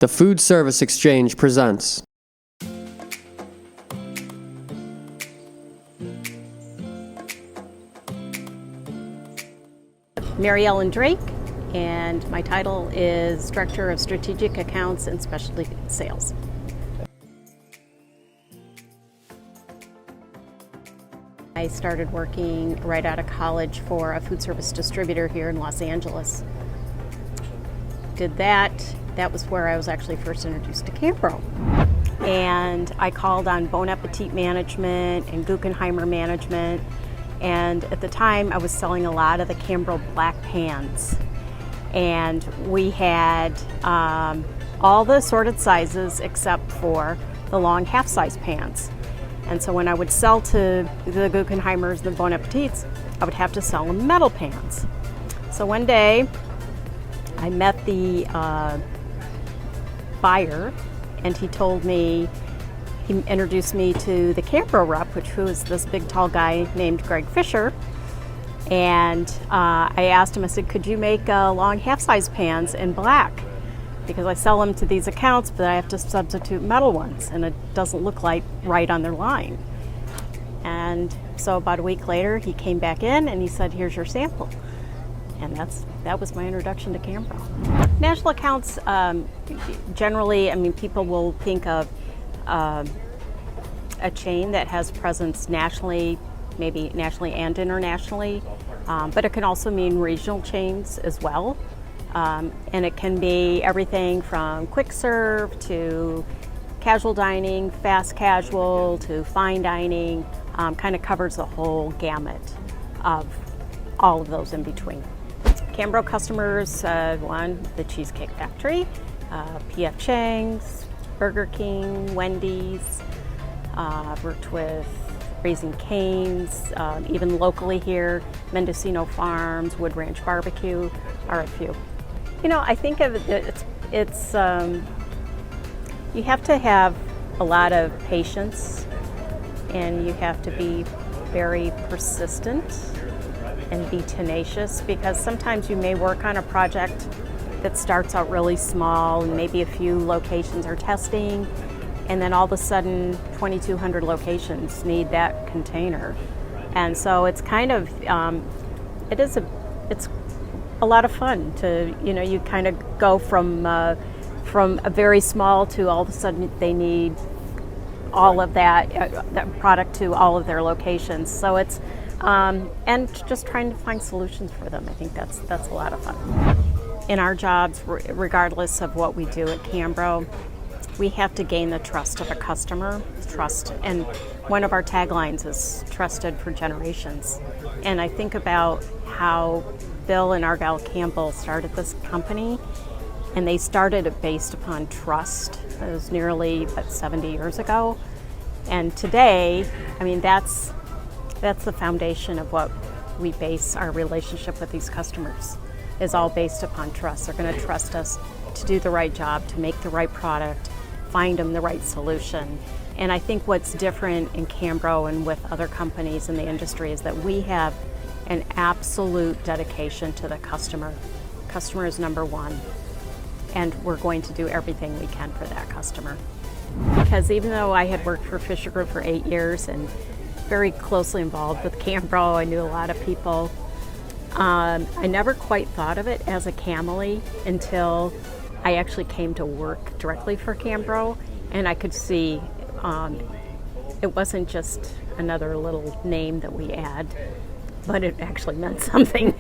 The Food Service Exchange presents. Mary Ellen Drake, and my title is Director of Strategic Accounts and Specialty Sales. I started working right out of college for a food service distributor here in Los Angeles. Did that. That was where I was actually first introduced to Cambro. And I called on Bon Appetit Management and Guggenheimer Management. And at the time, I was selling a lot of the Cambro black pans. And we had all the assorted sizes except for the long half-size pans. And so when I would sell to the Guggenheimers, the Bon Appetits, I would have to sell them metal pans. So one day, I met the buyer, and he introduced me to the Cambro rep, who is this big tall guy named Greg Fisher. And I asked him, I said, could you make long half-size pans in black? Because I sell them to these accounts, but I have to substitute metal ones, and it doesn't look like right on their line. And so about a week later, he came back in and he said, here's your sample. And that was my introduction to Cambro. National accounts, generally, people will think of a chain that has presence nationally, maybe nationally and internationally, but it can also mean regional chains as well. And it can be everything from quick serve to casual dining, fast casual to fine dining, kind of covers the whole gamut of all of those in between. Cambro customers, the Cheesecake Factory, P.F. Chang's, Burger King, Wendy's, worked with Raising Cane's, even locally here, Mendocino Farms, Wood Ranch Barbecue are a few. I think of it's you have to have a lot of patience, and you have to be very persistent and be tenacious, because sometimes you may work on a project that starts out really small and maybe a few locations are testing, and then all of a sudden 2,200 locations need that container. And so it's kind of it's a lot of fun to you kind of go from a very small to all of a sudden they need all of that product to all of their locations. So it's and just trying to find solutions for them. I think that's a lot of fun. In our jobs, regardless of what we do at Cambro, we have to gain the trust of a customer, and one of our taglines is trusted for generations. And I think about how Bill and Argyle Campbell started this company, and they started it based upon trust. It was nearly 70 years ago. And today, that's the foundation of what we base our relationship with these customers, is all based upon trust. They're going to trust us to do the right job, to make the right product, find them the right solution. And I think what's different in Cambro and with other companies in the industry is that we have an absolute dedication to the customer. Customer is number one, and we're going to do everything we can for that customer. Because even though I had worked for Fisher Group for 8 years and very closely involved with Cambro, I knew a lot of people, I never quite thought of it as a Camily until I actually came to work directly for Cambro, and I could see it wasn't just another little name that we add, but it actually meant something.